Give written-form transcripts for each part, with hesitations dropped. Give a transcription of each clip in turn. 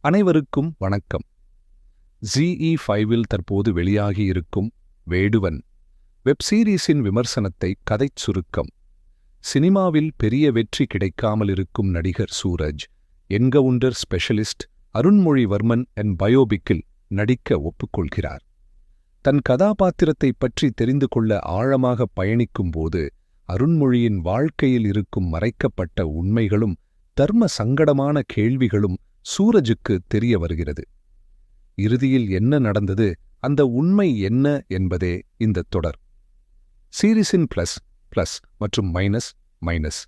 அனைவருக்கும் வணக்கம். ZE5 தற்போது வெளியாகியிருக்கும் வேடுவன் வெப்சீரிஸின் விமர்சனத்தை கதைச் சுருக்கம். சினிமாவில் பெரிய வெற்றி கிடைக்காமல் இருக்கும் நடிகர் சூரஜ் என்கவுண்டர் ஸ்பெஷலிஸ்ட் அருண்மொழிவர்மன் பயோபிக்கில் நடிக்க ஒப்புக்கொள்கிறார். தன் கதாபாத்திரத்தைப் பற்றி தெரிந்து கொள்ள ஆழமாக பயணிக்கும்போது அருண்மொழியின் வாழ்க்கையில் இருக்கும் மறைக்கப்பட்ட உண்மைகளும் தர்ம சங்கடமான கேள்விகளும் சூரஜுக்கு தெரிய வருகிறது. இறுதியில் என்ன நடந்தது, அந்த உண்மை என்ன என்பதே இந்தத் தொடர். சீரிஸின் பிளஸ் மற்றும் மைனஸ்.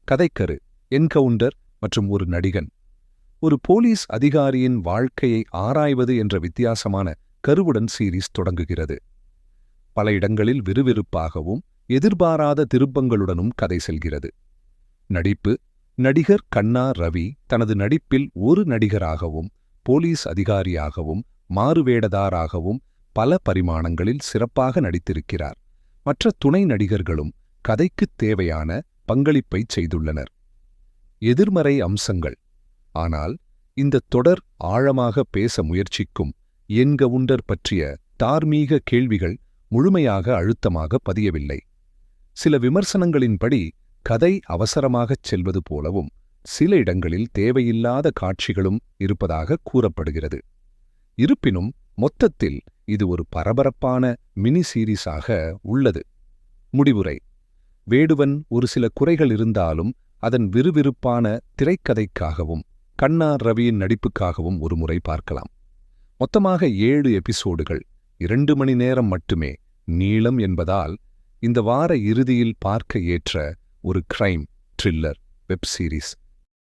கதைக்கரு: என்கவுண்டர் மற்றும் ஒரு நடிகன். ஒரு போலீஸ் அதிகாரியின் வாழ்க்கையை ஆராய்வது என்ற வித்தியாசமான கருவுடன் சீரிஸ் தொடங்குகிறது. பல இடங்களில் விறுவிறுப்பாகவும் எதிர்பாராத திருப்பங்களுடனும் கதை செல்கிறது. நடிப்பு: நடிகர் கண்ணா ரவி தனது நடிப்பில் ஒரு நடிகராகவும் போலீஸ் அதிகாரியாகவும் மாறுவேடதாராகவும் பல பரிமாணங்களில் சிறப்பாக நடித்திருக்கிறார். மற்ற துணை நடிகர்களும் கதைக்குத் தேவையான பங்களிப்பைச் செய்துள்ளனர். எதிர்மறை அம்சங்கள்: ஆனால் இந்த தொடர் ஆழமாக பேச முயற்சிக்கும் என்கவுண்டர் பற்றிய தார்மீக கேள்விகள் முழுமையாக அழுத்தமாக பதியவில்லை. சில விமர்சனங்களின்படி கதை அவசரமாகச் செல்வது போலவும் சில இடங்களில் தேவையில்லாத காட்சிகளும் இருப்பதாக கூறப்படுகிறது. இருப்பினும் மொத்தத்தில் இது ஒரு பரபரப்பான மினி சீரிஸாக உள்ளது. முடிவுரை: வேடுவன் ஒரு சில குறைகள் இருந்தாலும் அதன் விறுவிறுப்பான திரைக்கதைக்காகவும் கண்ணா ரவியின் நடிப்புக்காகவும் ஒருமுறை பார்க்கலாம். மொத்தமாக 7 எபிசோடுகள், 2 மணி நேரம் மட்டுமே நீளம் என்பதால் இந்த வார இறுதியில் பார்க்க ஏற்ற ஒரு கிரைம் த்ரில்லர் வெப் சீரிஸ்.